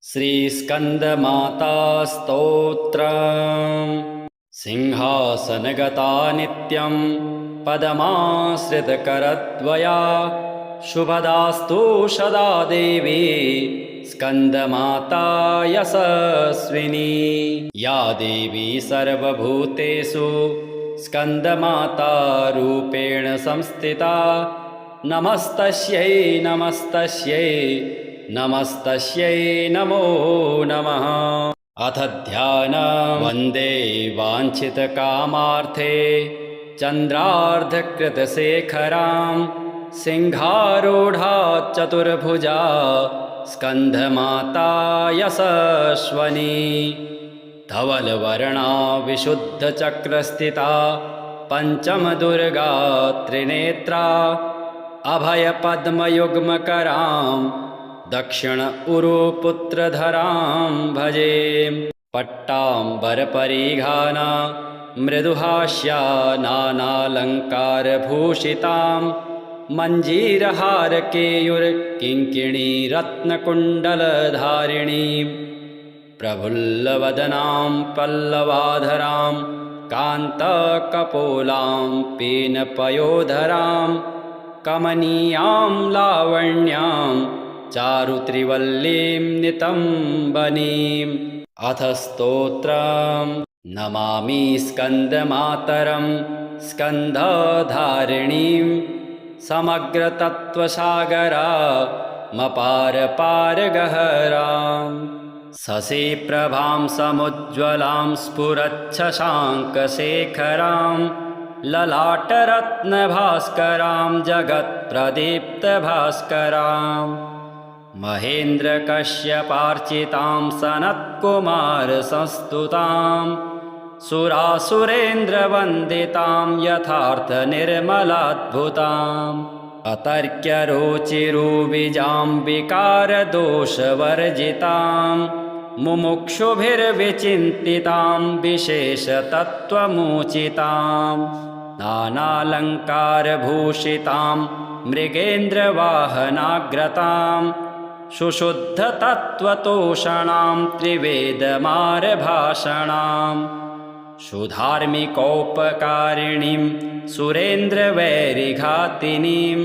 श्रीस्कन्दमाता स्तोत्रम्। सिंहासनगता नित्यं पदमाश्रितकरद्वया शुभदास्तु सदा देवी स्कन्दमाता यशस्विनी। या देवी सर्वभूतेषु स्कन्दमाता रूपेण संस्थिता नमस्तस्यै नमस्तस्यै नमस्तस्यै नमो नमः। अथ ध्यानं वन्दे वाञ्छितकामार्थे चन्द्रार्धकृतशेखरां सिंहारूढा चतुर्भुजा स्कन्धमाता यशस्वनी। धवलवर्णा विशुद्धचक्रस्थिता पञ्चमदुर्गा त्रिनेत्रा अभयपद्मयुग्मकरां दक्षिण उरुपुत्रधरां भजे। पट्टाम्बरपरिघाना मृदुहास्या नानालङ्कारभूषितां मञ्जीरहारकेयूरकिङ्किणीरत्नकुण्डलधारिणीं प्रफुल्लवदनां पल्लवाधरां कान्तकपोलां पीनपयोधरां कमनीयां लावण्यां चारुत्रिवल्लीं नितम्बनीम्। अथ स्तोत्रम्। नमामि स्कन्दमातरं स्कन्धधारिणीं समग्रतत्त्वसागरामपारपारगहरां शशिप्रभां समुज्ज्वलां स्फुरच्छशाङ्कशेखरां ललाटरत्नभास्करां जगत्प्रदीप्तभास्करां महेन्द्रकश्यपार्चितां सनत्कुमारसंस्तुतां सुरासुरेन्द्रवन्दितां यथार्थनिर्मलाद्भुताम् अतर्क्यरुचिरुविजां विकारदोषवर्जितां मुमुक्षुभिर्विचिन्तितां विशेषतत्त्वमुचितां नानालङ्कारभूषितां मृगेन्द्रवाहनाग्रतां सुशुद्धतत्त्वतोषणां त्रिवेदमारभाषणां सुधार्मिकोपकारिणीं सुरेन्द्रवैरिघातिनीं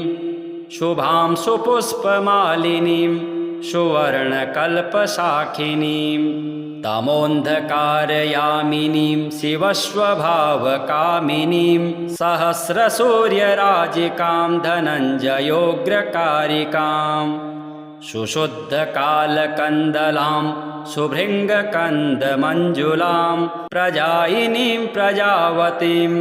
शुभां सुपुष्पमालिनीं सुवर्णकल्पशाखिनीं तमोन्धकारयामिनीं शिवस्वभावकामिनीं सहस्रसूर्यराजिकां धनञ्जयोग्रकारिकां सुशुद्धकालकन्दलां सुभृङ्गकन्दमञ्जुलां प्रजायिनीं प्रजावतीं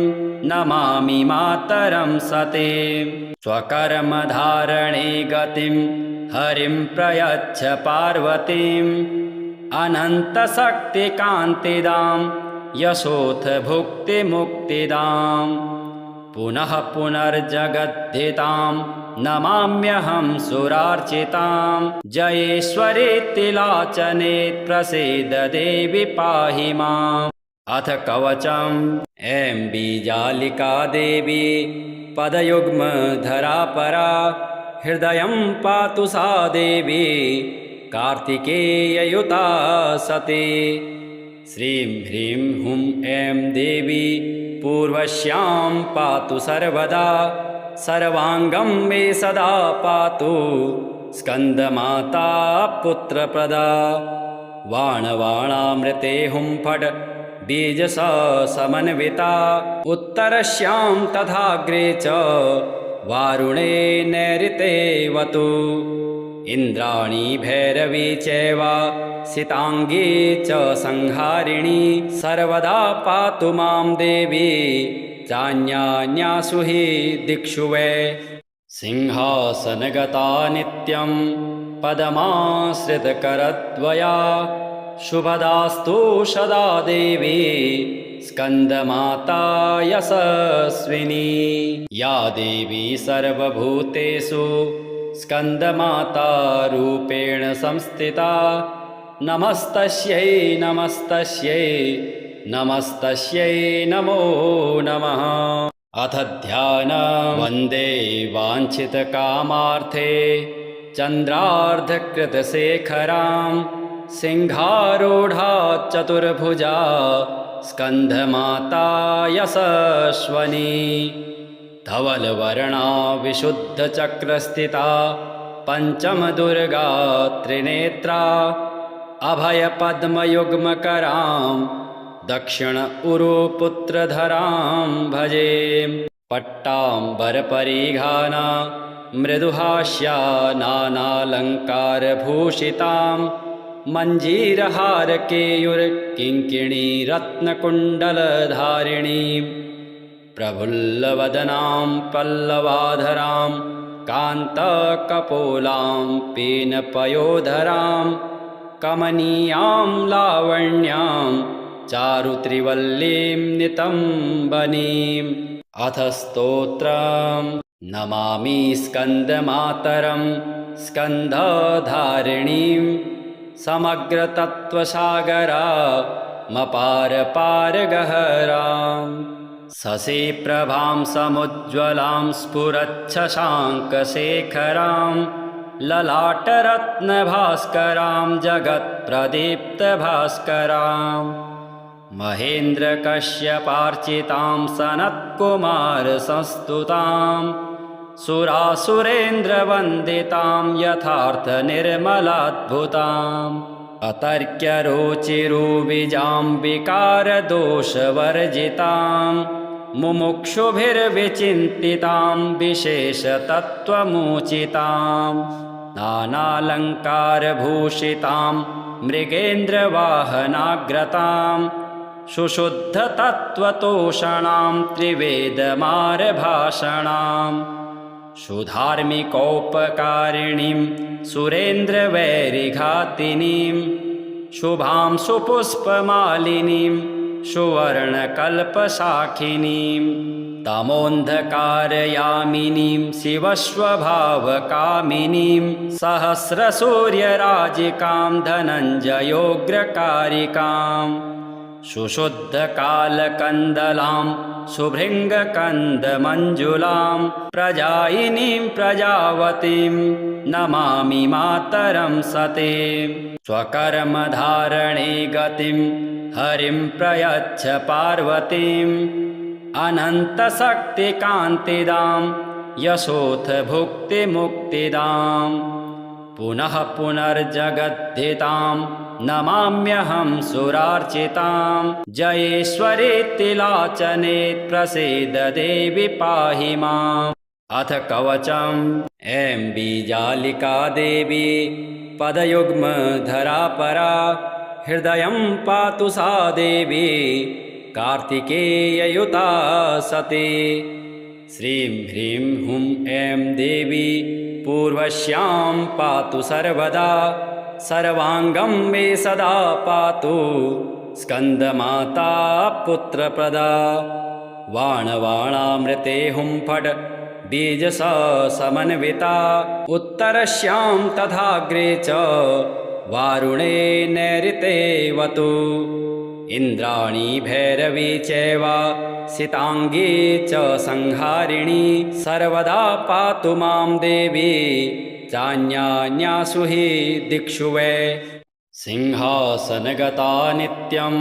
नमामि मातरं सतीं। स्वकर्मधारणे गतिं हरिं प्रयच्छ पार्वतीम् अनन्तशक्तिकान्तिदां यशोथ भुक्तिमुक्तिदां पुनः पुनर्जगद्धितां नमाम्यहं सुरार्चितां। जयेश्वरीति लाचने प्रसीद देवि पाहि माम्। अथ कवचम्। ऐं बीजालिका देवी पदयुग्मधरा परा हृदयं पातु सा देवी कार्तिकेययुता सती। श्रीं ह्रीं हुं ऐं देवी पूर्वस्यां पातु सर्वदा सर्वाङ्गं मे सदा पातु स्कन्दमाता पुत्रप्रदा। वाणवाणामृते हुं फट् बीजसमन्विता उत्तरस्यां तथाग्रे च वारुणे नैऋतेवतु। इन्द्राणी भैरवी चैव सिताङ्गी च संहारिणी सर्वदा पातु मां देवी चान्यान्यासु हि दिक्षु वै। सिंहासनगता नित्यं पदमाश्रितकरद्वया शुभदास्तु सदा देवी स्कन्दमाता यशस्विनी। या देवी सर्वभूतेषु स्कन्दमाता रूपेण संस्थिता नमस्तस्यै नमस्तस्यै नमस्तस्यै नमो नमः। अथ ध्यानं वन्दे वाञ्छितकामार्थे चन्द्रार्धकृतशेखरां सिंहारूढ़ा चतुर्भुजा स्कंधमाता यशस्वनी धवलवर्णा विशुद्धचक्रस्थिता पंचमदुर्गा त्रिनेत्रा अभयपद्मयुग्मकरां दक्षिण उरुपुत्रधरां भजे पट्टाम्बरपरिघाना मृदुहास्या नानालङ्कारभूषितां मञ्जीरहारकेयुर्किङ्किणीरत्नकुण्डलधारिणीं प्रफुल्लवदनां पल्लवाधरां कान्तकपोलां पीनपयोधरां कमनीयां लावण्यां चारुत्रिवल्लीं नितम्बनीम् अथ स्तोत्रम् नमामि स्कन्दमातरं स्कन्धधारिणीं समग्रतत्त्वसागरामपारपारगहरां शशिप्रभां समुज्ज्वलां स्फुरच्छशाङ्कशेखरां ललाटरत्नभास्करां जगत्प्रदीप्तभास्करां महेन्द्रकश्यपार्चितां सनत्कुमारसंस्तुतां सुरासुरेन्द्रवन्दितां यथार्थनिर्मलाद्भुताम् अतर्क्यरुचिरुविजाम्बिकारदोषवर्जितां मुमुक्षुभिर्विचिन्तितां विशेषतत्त्वमुचितां नानालङ्कारभूषितां मृगेन्द्रवाहनाग्रतां सुशुद्धतत्त्वतोषणां त्रिवेदमारभाषणां सुधार्मिकोपकारिणीं सुरेन्द्रवैरिघातिनीं शुभां सुपुष्पमालिनीं सुवर्णकल्पशाखिनीं तमोन्धकारयामिनीं शिवस्वभावकामिनीं सहस्रसूर्यराजिकां धनञ्जयोग्रकारिकां सुशुद्धकालकन्दलां सुभृङ्गकन्दमञ्जुलां प्रजायिनीं प्रजावतीं नमामि मातरं सतीं स्वकर्मधारणे गतिं हरिं प्रयच्छ पार्वतीम् अनन्तशक्तिकान्तिदां यशोऽथ भुक्तिमुक्तिदां पुनः पुनर्जगद्धितां नमाम्यहं सुरार्चितां जयेश्वरीति लाचने प्रसीद देवि पाहि माम् अथ कवचम् ऐं बीजालिका देवी पदयुग्मधरा परा हृदयं पातु सा देवी कार्तिकेययुता सती श्रीं ह्रीं हुं ऐं देवी पूर्वस्यां पातु सर्वदा सर्वाङ्गं मे सदा पातु स्कन्दमाता पुत्रप्रदा वाणवाणामृते हुं फट् बीजस समन्विता उत्तरस्यां तथाग्रे च वारुणे नैऋतेवतु इन्द्राणी भैरवी चैव सिताङ्गी च संहारिणी सर्वदा पातु मां देवी चान्यान्यासु हि दिक्षु वै सिंहासनगता नित्यं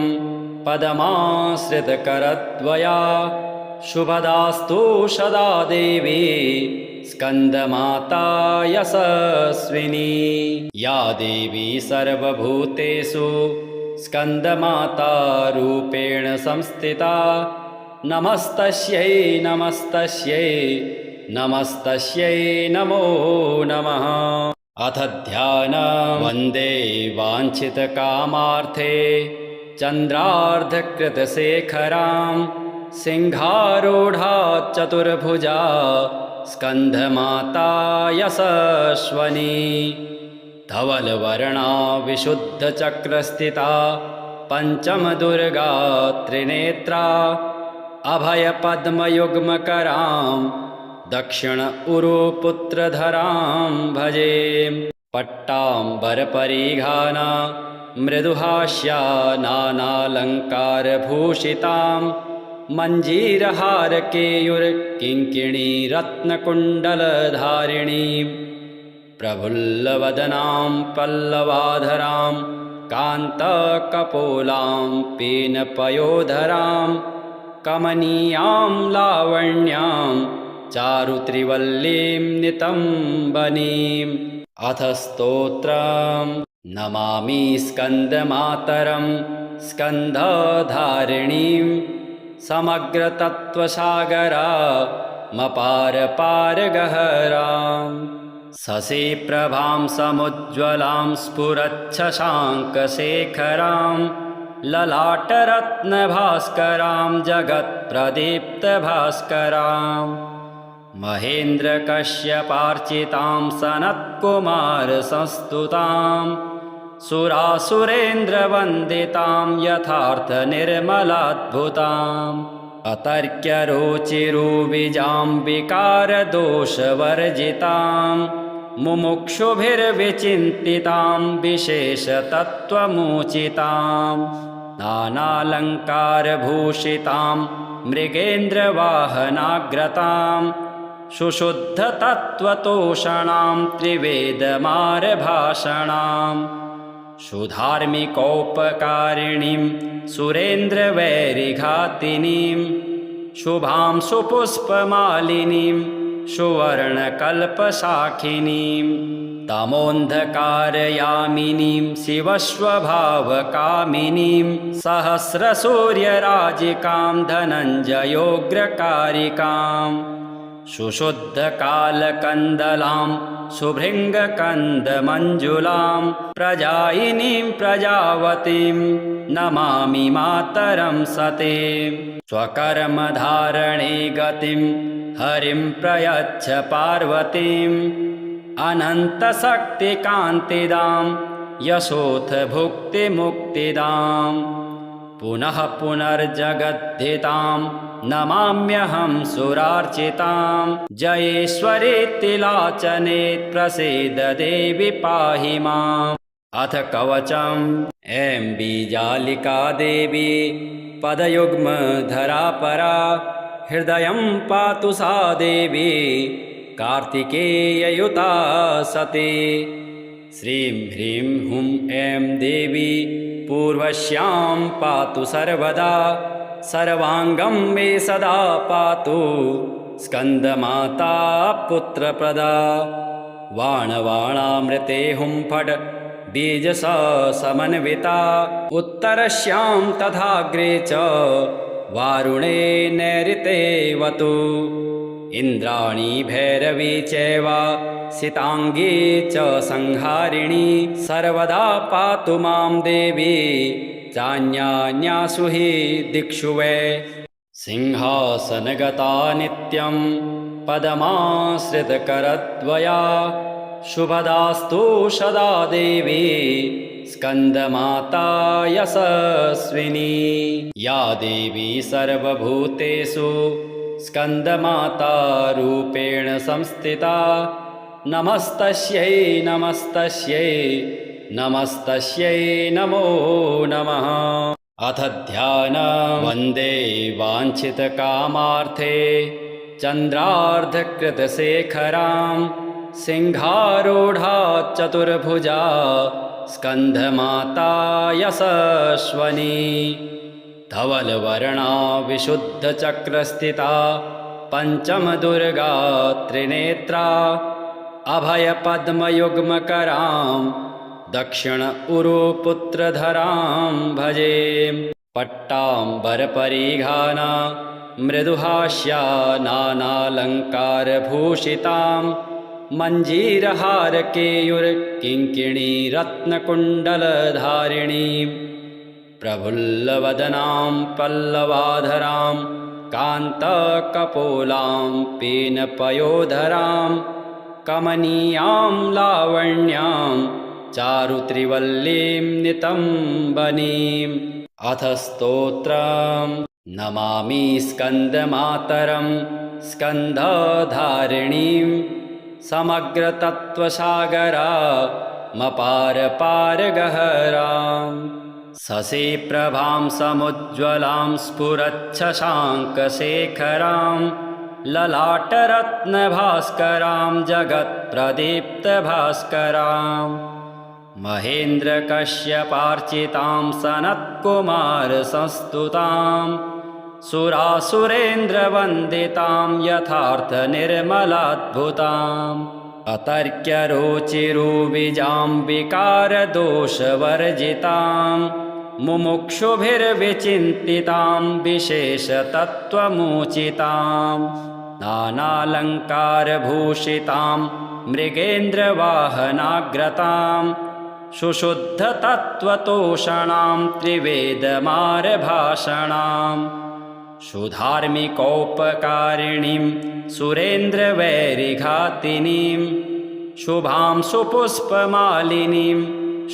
पदमाश्रितकरद्वया शुभदास्तु सदा देवी स्कन्दमाता यशस्विनी या देवी सर्वभूतेषु स्कन्दमाता रूपेण संस्थिता नमस्तस्यै नमस्तस्यै नमस्तस्यै नमो नमः अथ ध्यानम् वन्दे वाञ्छितकामार्थे चन्द्रार्धकृतशेखरां सिंहारूढा चतुर्भुजा स्कन्धमाता यशस्वनी धवलवर्णा विशुद्धचक्रस्थिता पंचमदुर्गा त्रिनेत्रा अभयपद्मयुग्मकरां दक्षिण उरुपुत्रधरां भजे पट्टाम्बरपरिघाना मृदुहास्या नानालङ्कारभूषितां मञ्जीरहारकेयुर्किङ्किणीरत्नकुण्डलधारिणीं प्रफुल्लवदनां पल्लवाधरां कान्तकपोलां पीनपयोधरां कमनीयां लावण्यां चारुत्रिवल्लीं नितम्बनीम्। अथ स्तोत्रम्। नमामि स्कन्दमातरं स्कन्धधारिणीं समग्रतत्त्वसागरामपारपारगहराम्। शशिप्रभां समुज्ज्वलां स्फुरच्छशाङ्कशेखरां ललाटरत्नभास्करां जगत्प्रदीप्तभास्करां। महेन्द्रकश्यपार्चितां सनत्कुमारसंस्तुतां सुरासुरेन्द्रवन्दितां यथार्थनिर्मलाद्भुताम्। अतर्क्यरुचिरुविजां विकारदोषवर्जितां मुमुक्षुभिर्विचिन्तितां विशेषतत्त्वमुचितां। नानालङ्कारभूषितां मृगेन्द्रवाहनाग्रतां सुशुद्धतत्त्वतोषणां त्रिवेदमारभाषणां। सुधार्मिकोपकारिणीं सुरेन्द्रवैरिघातिनीं शुभां सुपुष्पमालिनीं सुवर्णकल्पशाखिनीं। तमोन्धकारयामिनीं शिवस्वभावकामिनीं सहस्रसूर्यराजिकां धनञ्जयोग्रकारिकां। सुशुद्धकालकन्दलां सुभृङ्गकन्दमञ्जुलां प्रजायिनीं प्रजावतीं नमामि मातरं सतीं। स्वकर्मधारणे गतिं हरिं प्रयच्छ पार्वतीम् अनन्तशक्तिकान्तिदां यशोऽथ भुक्तिमुक्तिदां। पुनः पुनर्जगद्धितां नमाम्यहं सुरार्चितां। जयेश्वरीति लाचने प्रसीद देवि पाहि माम्। अथ कवचम्। ऐं बीजालिका देवी पदयुग्मधरा परा हृदयं पातु सा देवी कार्तिकेययुता सती। श्रीं ह्रीं हुं ऐं देवी पूर्वश्यां पातु सर्वदा सर्वाङ्गं मे सदा पातु स्कन्दमाता पुत्रप्रदा। वाणवाणामृते हुं फट् बीजसा समन्विता उत्तरश्यां तथाग्रे च वारुणे नैऋते वतु। इन्द्राणी भैरवी चैव सिताङ्गी च संहारिणी सर्वदा पातु मां देवी चान्यान्यासु हि दिक्षु वै। सिंहासनगता नित्यं पदमाश्रितकरद्वया शुभदास्तु सदा देवी स्कन्दमाता यशस्विनी। या देवी सर्वभूतेषु स्कन्दमाता रूपेण संस्थिता नमस्तस्यै नमस्तस्यै नमस्तस्यै नमो नमः। अथ ध्यानम्। वन्दे वाञ्छितकामार्थे चन्द्रार्धकृतशेखरां सिंहारूढा चतुर्भुजा स्कन्दमाता यशस्वनी। धवलवर्णा विशुद्धचक्रस्थिता पञ्चमदुर्गा त्रिनेत्रा अभयपद्मयुग्मकरां दक्षिण उरुपुत्रधरां भजे। पट्टाम्बरपरिघाना मृदुहास्या नानालङ्कारभूषितां मञ्जीरहारकेयुर्किङ्किणीरत्नकुण्डलधारिणीं प्रफुल्लवदनां पल्लवाधरां कान्तकपोलां पीनपयोधरां कमनीयां लावण्यां चारुत्रिवल्लीं नितम्बनीम्। अथ स्तोत्रम्। नमामि स्कन्दमातरं स्कन्धधारिणीं समग्रतत्त्वसागरामपारपारगहरां। शशिप्रभां समुज्ज्वलां स्फुरच्छशाङ्कशेखरां ललाटरत्नभास्करां जगत्प्रदीप्तभास्करां। महेन्द्रकश्यपार्चितां सनत्कुमारसंस्तुतां सुरासुरेन्द्रवन्दितां यथार्थनिर्मलाद्भुताम् अतर्क्यरुचिरुविजां विकारदोषवर्जितां मुमुक्षुभिर्विचिन्तितां विशेषतत्त्वमुचितां नानालङ्कारभूषितां मृगेन्द्रवाहनाग्रतां सुशुद्धतत्त्वतोषणां त्रिवेदमारभाषणां सुधार्मिकोपकारिणीं सुरेन्द्रवैरिघातिनीं शुभां सुपुष्पमालिनीं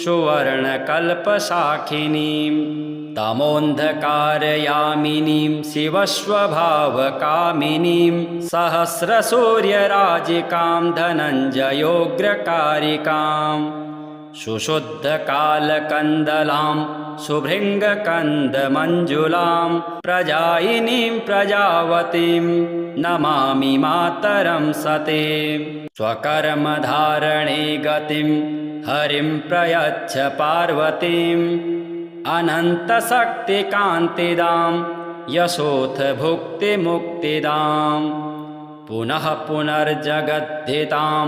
सुवर्णकल्पशाखिनीं तमोन्धकारयामिनीं शिवस्वभावकामिनीं सहस्रसूर्यराजिकां धनञ्जयोग्रकारिकाम् सुशुद्धकालकन्दलां सुभृङ्गकन्दमञ्जुलां प्रजायिनीं प्रजावतीं नमामि मातरं सतीं स्वकर्मधारणे गतिं हरिं प्रयच्छ पार्वतीम् अनन्तशक्तिकान्तिदां यशोऽथ भुक्तिमुक्तिदां पुनः पुनर्जगद्धितां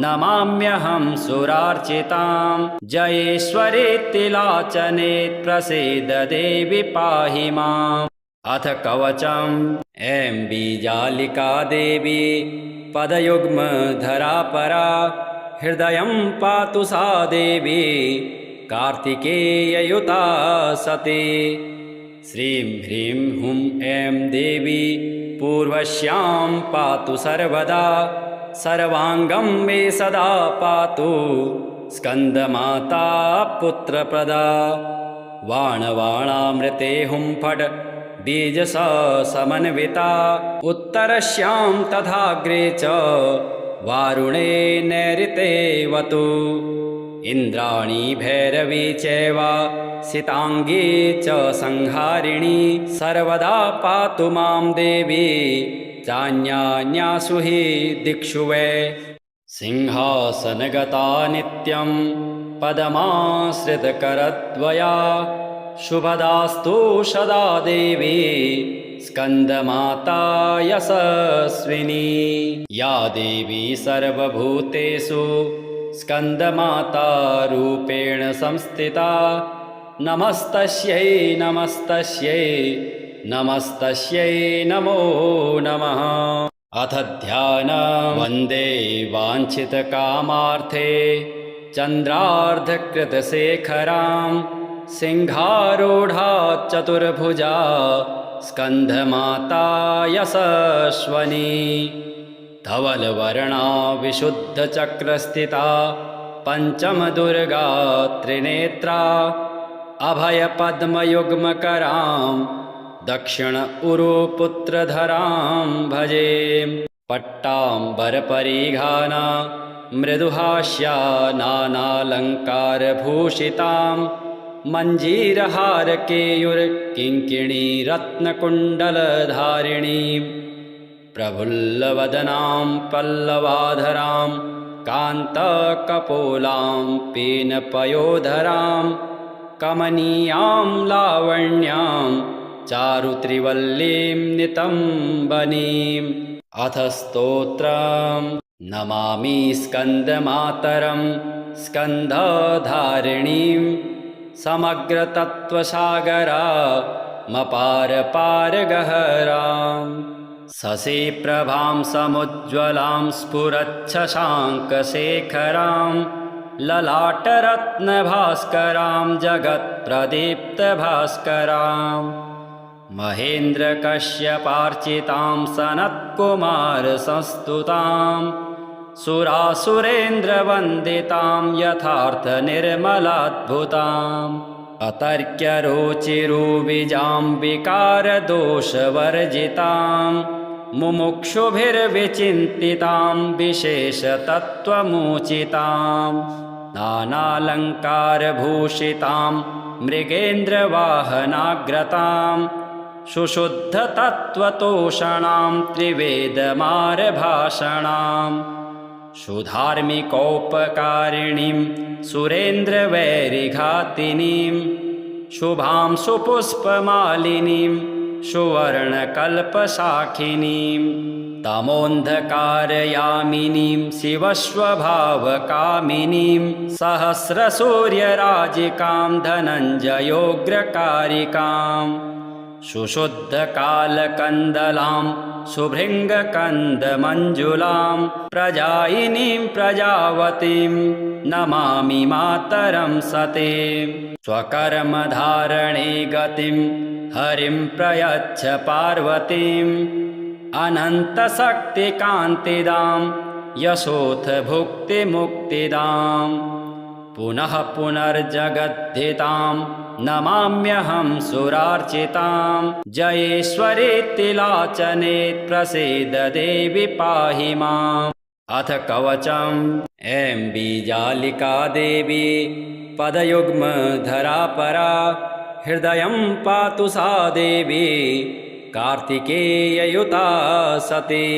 नमाम्यहं सुरार्चितां जयेश्वरीति लाचने प्रसीद देवि पाहि माम् अथ कवचम् ऐं बीजालिका देवी पदयुग्मधरा परा हृदयं पातु सा देवी कार्तिकेययुता सती श्रीं ह्रीं हुं ऐं देवी पूर्वश्यां पातु सर्वदा सर्वाङ्गं मे सदा पातु स्कन्दमाता पुत्रप्रदा वाणवाणामृते हुं फट् बीजसमन्विता उत्तरश्यां तथाग्रे च वारुणे नैऋतेवतु इन्द्राणी भैरवी चैव सिताङ्गी च संहारिणी सर्वदा पातु मां देवी चान्यान्यासु हि दिक्षु वै सिंहासनगता नित्यं पदमाश्रितकरद्वया शुभदास्तु सदा देवी स्कन्दमाता यशस्विनी या देवी सर्वभूतेषु स्कन्दमाता रूपेण संस्थिता नमस्तस्यै नमस्तस्यै नमस्तस्यै नमो नमः अथ ध्यानं वन्दे वाञ्छितकामार्थे चन्द्रार्धकृतशेखरां सिंहारूढा चतुर्भुजा स्कन्दमाता यशस्वनी धवलवर्णा विशुद्धचक्रस्थिता पञ्चमदुर्गा त्रिनेत्रा अभयपद्मयुग्मकरां दक्षिण उरुपुत्रधरां भजे पट्टाम्बरपरिघाना मृदुहास्या नानालङ्कारभूषितां मञ्जीरहारकेयुर्किङ्किणी रत्नकुण्डलधारिणीं प्रफुल्लवदनां पल्लवाधरां कान्तकपोलां पीनपयोधरां कमनीयां लावण्यां चारुत्रिवल्लीं नितम्बनीम् अथ स्तोत्रम् नमामि स्कन्दमातरं स्कन्धधारिणीं समग्रतत्त्वसागरामपारपारगहरां शशिप्रभां समुज्ज्वलां स्फुरच्छशाङ्कशेखरां ललाटरत्नभास्करां जगत्प्रदीप्तभास्करां महेन्द्रकश्यपार्चितां सनत्कुमारसंस्तुतां सुरासुरेन्द्रवन्दितां यथार्थनिर्मलाद्भुताम् अतर्क्यरुचिरुविजां विकारदोषवर्जितां मुमुक्षुभिर्विचिन्तितां विशेषतत्त्वमुचितां नानालङ्कारभूषितां मृगेन्द्रवाहनाग्रतां सुशुद्धतत्त्वतोषणां त्रिवेदमारभाषणां सुधार्मिकोपकारिणीं सुरेन्द्रवैरिघातिनीं शुभां सुपुष्पमालिनीं सुवर्णकल्पशाखिनीं तमोन्धकारयामिनीं शिवस्वभावकामिनीं सहस्रसूर्यराजिकां धनञ्जयोग्रकारिकां सुशुद्धकालकन्दलां सुभृङ्गकन्दमञ्जुलां प्रजायिनीं प्रजावतीं नमामि मातरं सतीं स्वकर्मधारणे गतिं हरिं प्रयच्छ पार्वतीम् अनन्तशक्तिकान्तिदां यशोऽथ भुक्तिमुक्तिदां पुनः पुनर्जगद्धितां नमाम्यहं सुरार्चितां जयेश्वरीति लाचने प्रसीद देवि पाहि माम्। अथ कवचम् ऐं बीजालिका देवी पदयुग्मधरा परा हृदयं पातु सा देवी कार्तिकेययुता सती।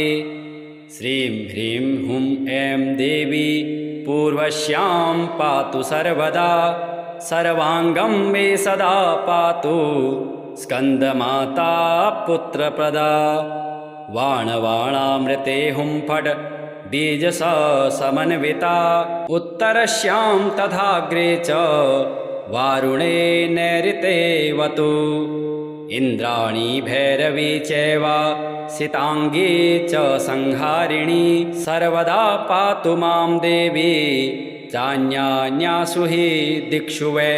श्रीं ह्रीं हुं ऐं देवी पूर्वश्यां पातु सर्वदा सर्वाङ्गं मे सदा पातु स्कन्दमाता पुत्रप्रदा वाणवाणामृते हुं फट् बीजस समन्विता उत्तरश्यां तथाग्रे च वारुणे नैऋतेवतु इन्द्राणी भैरवी चैव सिताङ्गी च संहारिणी सर्वदा पातु मां देवी चान्यान्यासु हि दिक्षु वै।